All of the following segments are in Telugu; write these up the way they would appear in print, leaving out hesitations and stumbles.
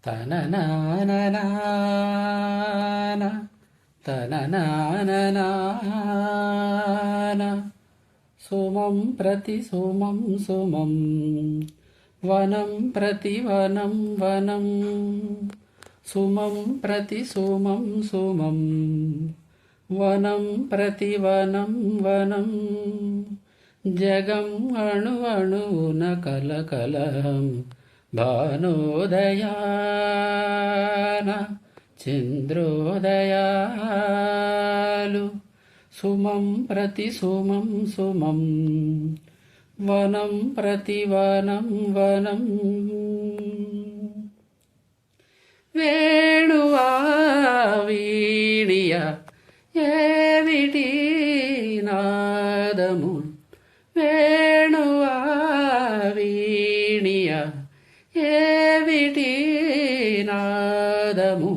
తననాననాన తననాననాన సుమం ప్రతి సుమం సుమం వనం ప్రతి వనం వనం సుమం ప్రతి సుమం సుమం వనం ప్రతి వనం వనం జగం అణు అణువున కలకలం భానోదయాన చంద్రోదయాలు సుమం ప్రతి సుమం సుమం వనం ప్రతి వనం వనం వేణువా వీణియ ఏవిటి నాదము వేణువా వీణియ ఏవిటి నాదము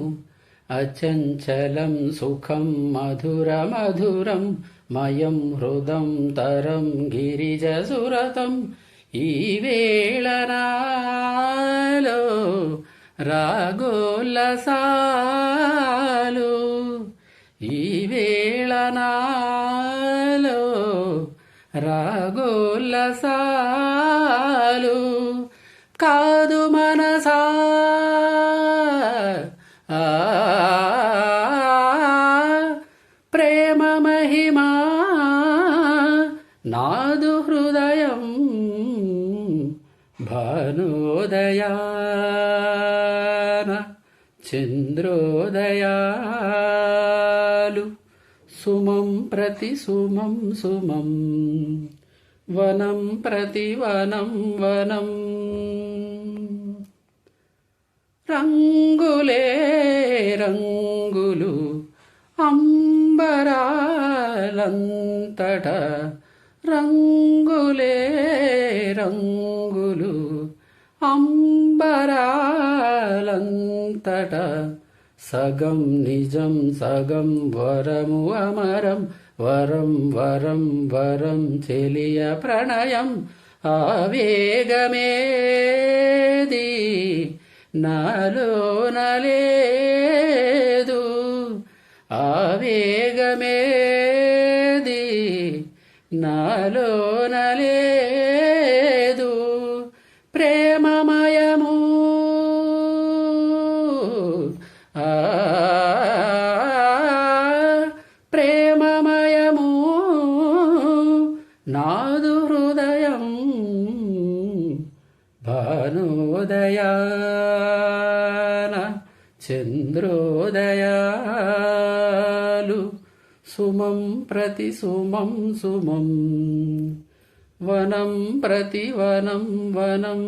అచంచలం సుఖం మధుర మధురం మయం హృదం తరం గిరిజసురతం ఈ వేళనాలో రాగోల్లసాలు ఈ వేళనాలో రాగోల్లసాలు కాదు మనసా ప్రేమ మహిమా నాదు హృదయం భానోదయాన చంద్రోదయాలు సుమం ప్రతి సుమం సుమం వనం ప్రతి వనం వనం రంగులే రంగులు అంబరాలంతట రంగులే రంగులు అంబరాలంతట సగం నిజం సగం వరము అమరం వరం వరం వరం చెలియ ప్రణయం ఆవేగమేది నాలో నలేదు ఆవేగమేది నాలో నలేదు ప్రేమమయము ప్రేమమయము నాదు హృదయం భానోదయాన చంద్రోదయాలు సుమం ప్రతి సుమం సుమం వనం ప్రతి వనం వనం